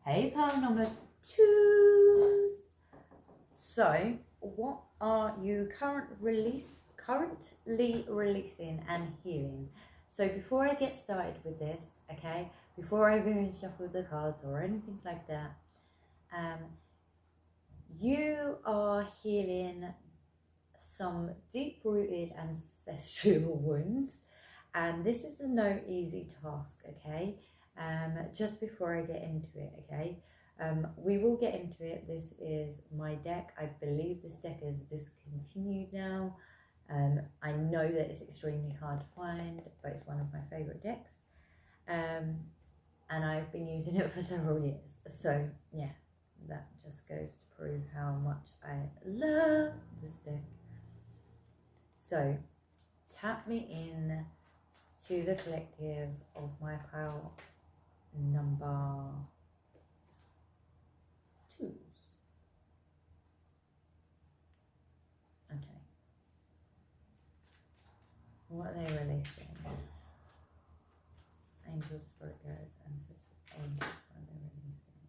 Hey, pile number 2. So, what are you currently releasing and healing? So, before I get started with this, okay, before I even shuffle the cards or anything like that, you are healing some deep-rooted ancestral wounds, and this is no easy task, okay? Just before I get into it, okay, we will get into it. This is my deck. I believe this deck is discontinued now. I know that it's extremely hard to find, but it's one of my favorite decks, and I've been using it for several years. So yeah, that just goes to prove how much I love this deck. So tap me in to the collective of my pile number 2. Okay. What are they releasing? Angels, spirit guides, ancestors, angels. What are they releasing?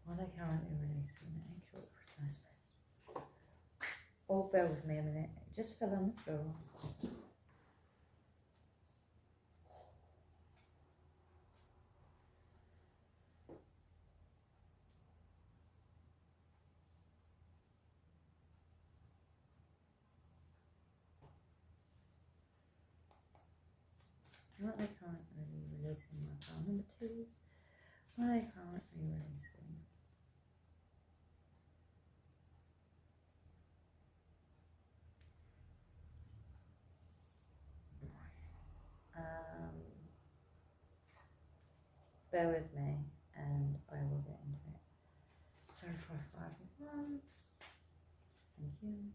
What are they currently releasing? Angel, Christmas. Oh, bear with me a minute. It just fell on the floor. What are they currently releasing? My pile number 2. What are they currently releasing? Bear with me and I will get into it. Clarify 5 at once. Thank you.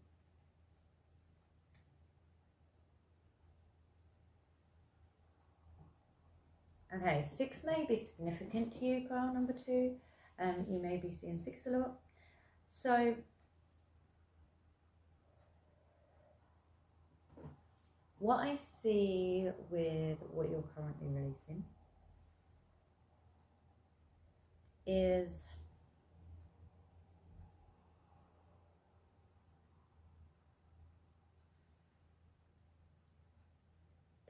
Okay, 6 may be significant to you, pile number 2. You may be seeing 6 a lot. So what I see with what you're currently releasing is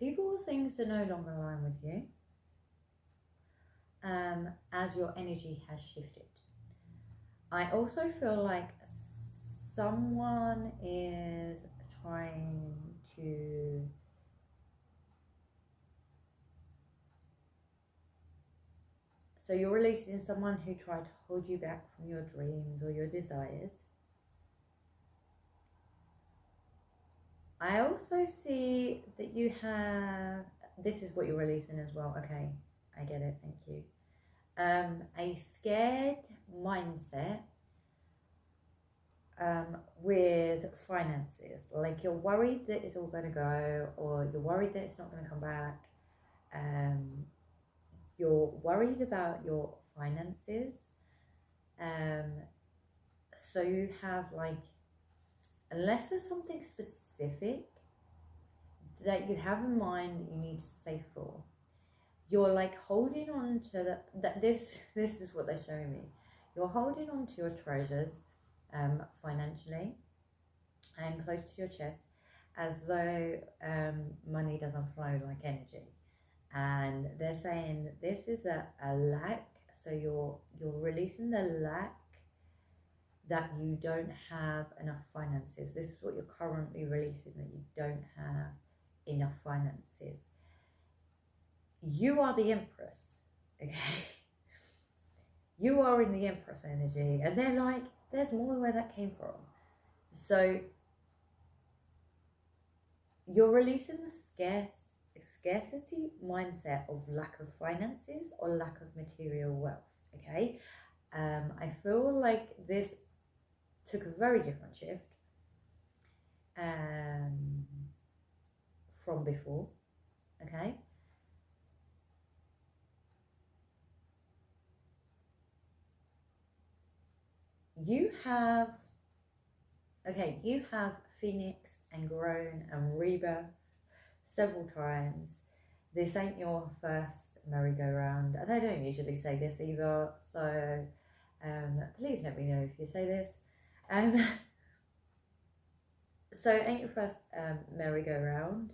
people or things that no longer align with you, as your energy has shifted. I also feel like someone is trying to so you're releasing someone who tried to hold you back from your dreams or your desires. I also see that you have, this is what you're releasing as well. Okay, I get it, thank you. A scared mindset with finances. Like you're worried that it's all going to go, or you're worried that it's not going to come back. You're worried about your finances. So you have like, unless there's something specific that you have in mind that you need to save for, you're like holding on to that this is what they're showing me. You're holding on to your treasures financially and close to your chest, as though money doesn't flow like energy. And they're saying that this is a lack. So you're releasing the lack that you don't have enough finances. This is what you're currently releasing, that you don't have enough finances. You are the Empress, okay? You are in the Empress energy, and they're like, there's more where that came from. So you're releasing the scarcity mindset of lack of finances or lack of material wealth, okay? I feel like this took a very different shift from before, okay? You have phoenix and grown and rebirth several times. This ain't your first merry-go-round, and I don't usually say this either, so please let me know if you say this. So it ain't your first merry-go-round.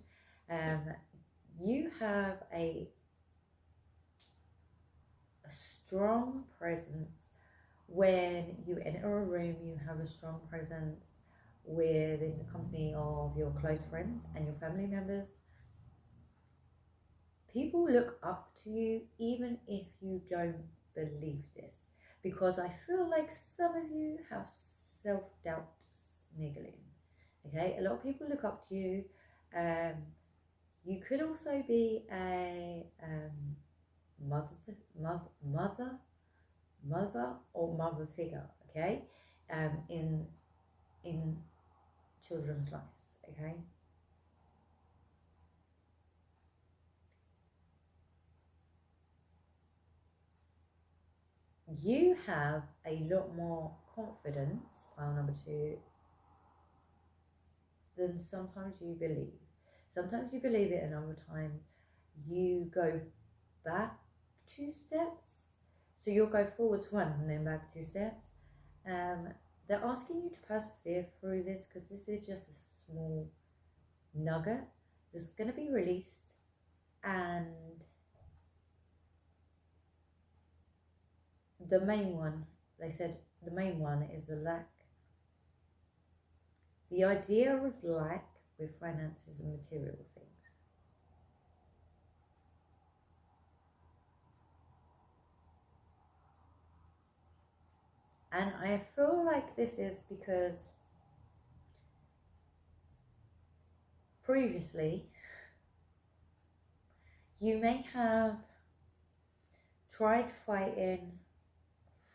You have a strong presence when you enter a room. You have a strong presence within the company of your close friends and your family members. People look up to you even if you don't believe this, because I feel like some of you have self-doubt niggling. Okay, a lot of people look up to you. You could also be a mother or mother figure, okay, in children's lives, okay. You have a lot more confidence, pile number 2, than sometimes you believe. Sometimes you believe it, and other times you go back 2 steps. So you'll go forwards 1 and then back 2 steps. They're asking you to persevere through this, because this is just a small nugget that's going to be released, and the main one, they said the main one is the lack. The idea of lack with finances and material things. And I feel like this is because previously you may have tried fighting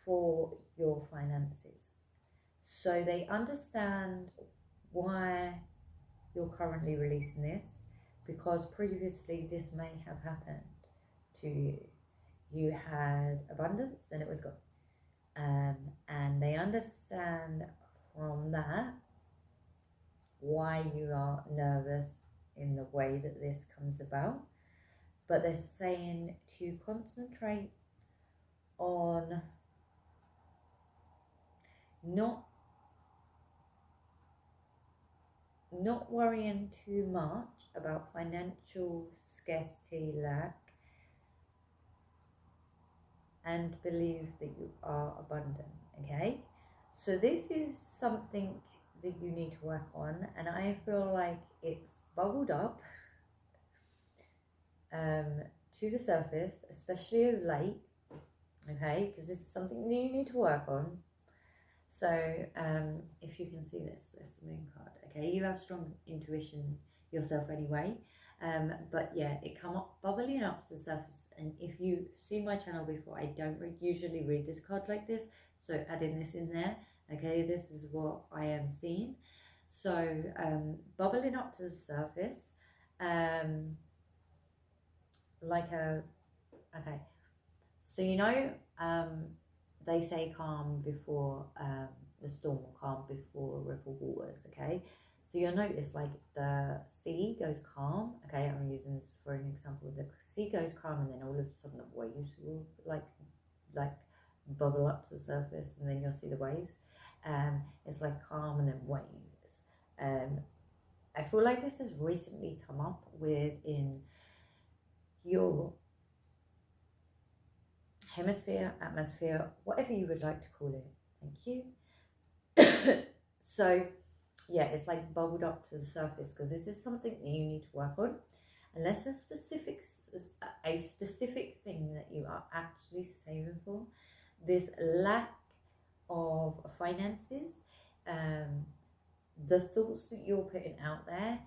for your finances, so they understand why you're currently releasing this, because previously this may have happened to you. You had abundance and it was gone. And they understand from that why you are nervous in the way that this comes about, but they're saying to concentrate on not worrying too much about financial scarcity, lack, and believe that you are abundant. Okay, so this is something that you need to work on, and I feel like it's bubbled up to the surface, especially of late. Okay, because this is something that you need to work on. So if you can see this moon card, okay, you have strong intuition yourself anyway, but yeah, it come up bubbling up to the surface. And if you've seen my channel before, I don't usually read this card like this, so adding this in there, okay, this is what I am seeing. So bubbling up to the surface, like a, okay, so you know, they say calm before the storm, or calm before ripple waters, okay? So you'll notice like the sea goes calm, okay? I'm using this for an example. The sea goes calm, and then all of a sudden the waves will like bubble up to the surface, and then you'll see the waves. It's like calm and then waves. I feel like this has recently come up within your hemisphere, atmosphere, whatever you would like to call it. Thank you. So yeah, it's like bubbled up to the surface, because this is something that you need to work on. Unless there's a specific thing that you are actually saving for, this lack of finances, the thoughts that you're putting out there,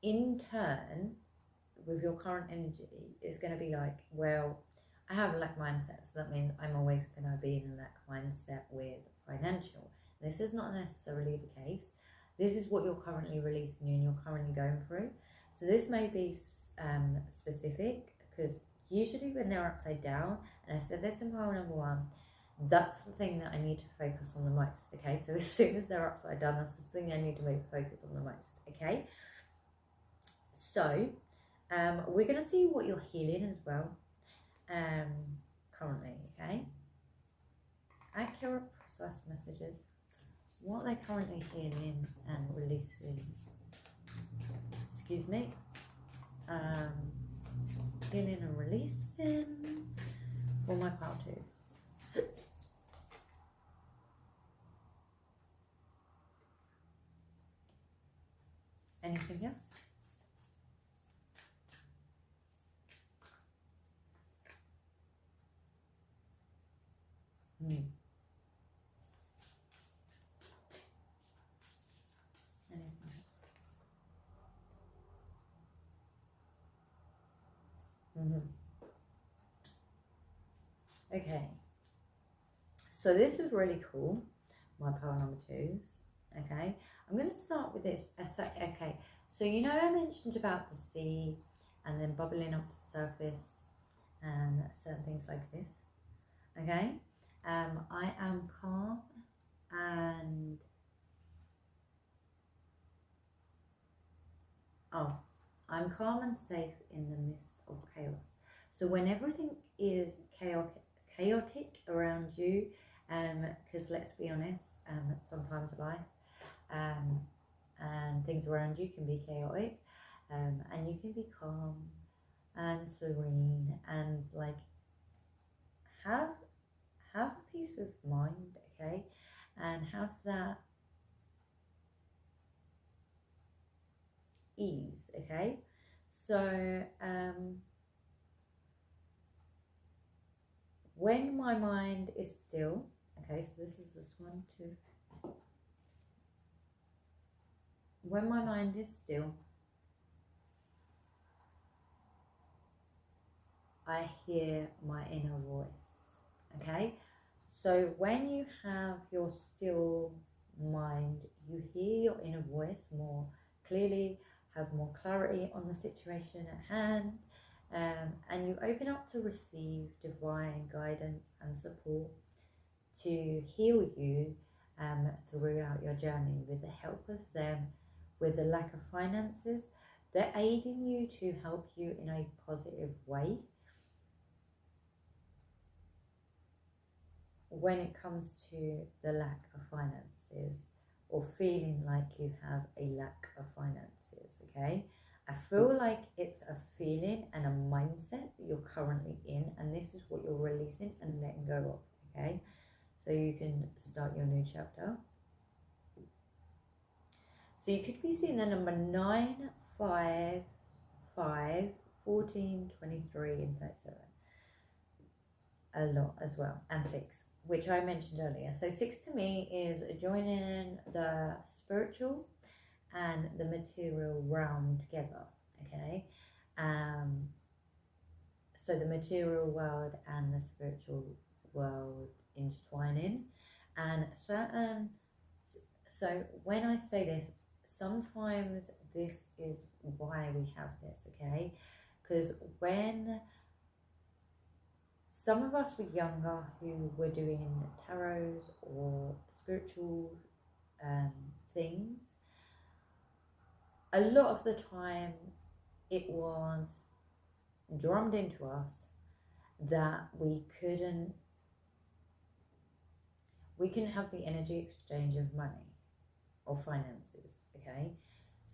in turn, with your current energy, is going to be like, well, I have a lack mindset, so that means I'm always going to be in a lack mindset with financial. This is not necessarily the case. This is what you're currently releasing and you're currently going through. So this may be specific, because usually when they're upside down, and I said this in pile number 1, That's the thing that I need to focus on the most, okay? So as soon as they're upside down, that's the thing I need to focus on the most, okay? So we're going to see what you're healing as well currently, okay? Accurate, precise messages. What they're currently healing and releasing. Excuse me. Healing and releasing for my part two. Anything else? Anything else? Okay. So this is really cool. My power number twos. Okay. I'm going to start with this. Okay. So you know I mentioned about the sea and then bubbling up to the surface and certain things like this. Okay. I am calm and I'm calm and safe in the midst of chaos. So when everything is chaotic around you, because let's be honest, sometimes life and things around you can be chaotic, and you can be calm and serene and like have a peace of mind, okay, and have that ease, okay. So when my mind is still, okay, so this is this one too. When my mind is still, I hear my inner voice, okay. So when you have your still mind, you hear your inner voice more clearly, have more clarity on the situation at hand, and you open up to receive divine guidance and support to heal you throughout your journey with the help of them. With the lack of finances, they're aiding you to help you in a positive way. When it comes to the lack of finances or feeling like you have a lack of finances, okay, I feel like it's a feeling and a mindset that you're currently in, and this is what you're releasing and letting go of, okay, so you can start your new chapter. So you could be seeing the number 9, 5, 5, 14, 23 and 37 a lot as well, and 6, which I mentioned earlier. So 6 to me is joining the spiritual and the material realm together, okay. So the material world and the spiritual world intertwining, and certain, so when I say this, sometimes this is why we have this, okay, because when some of us were younger who were doing tarots or spiritual things, a lot of the time it was drummed into us that we couldn't have the energy exchange of money or finances, okay.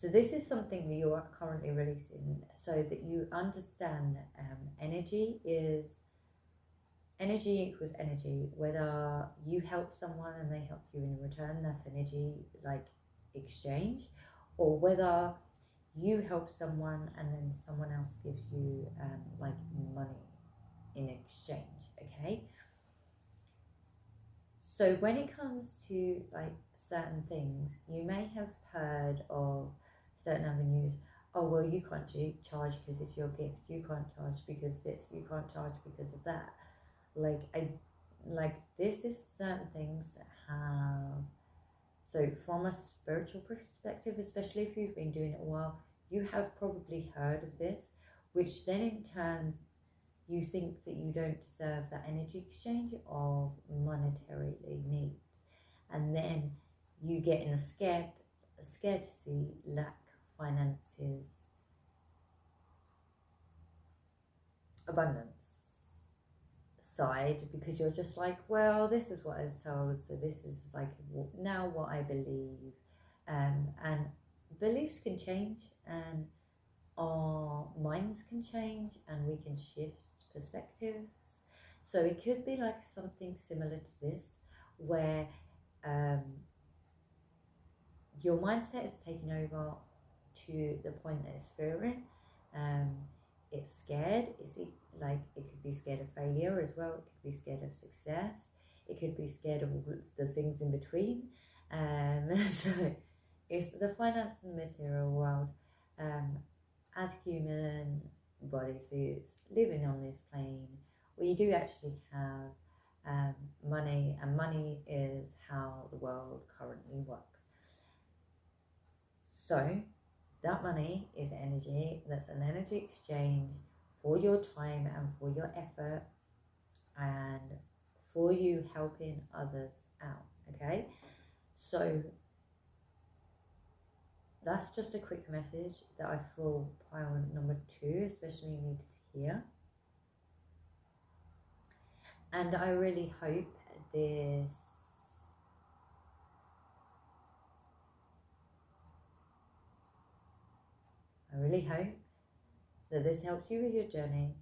So this is something that you are currently releasing, so that you understand energy equals energy. Whether you help someone and they help you in return, that's energy, like exchange, or whether you help someone and then someone else gives you like money in exchange, okay. So when it comes to like certain things, you may have heard of certain avenues. Oh well, you can't charge because it's your gift, you can't charge because this, you can't charge because of that. Like this is certain things that have, so from a spiritual perspective, especially if you've been doing it a while, you have probably heard of this, which then in turn you think that you don't deserve that energy exchange of monetarily needs, and then you get in a scarcity, lack, finances, abundance side, because you're just like, well, this is what I was told, so this is like now what I believe. And beliefs can change, and our minds can change, and we can shift perspectives. So it could be like something similar to this, where your mindset is taking over to the point that it's fearing. It's scared. It's like, it could be scared of failure as well. It could be scared of success. It could be scared of all the things in between. So it's the finance and material world. As human bodysuits living on this plane, we do actually have money, and money is how the world currently works. So that money is energy. That's an energy exchange for your time and for your effort, and for you helping others out. Okay, so that's just a quick message that I feel pile number 2 especially needed to hear. And I really hope this helps you with your journey.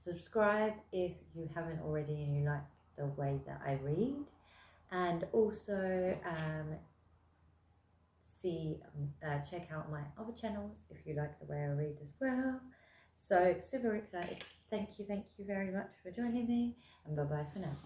Subscribe if you haven't already and you like the way that I read, and also check out my other channels if you like the way I read as well. So super excited. Thank you very much for joining me, and bye bye for now.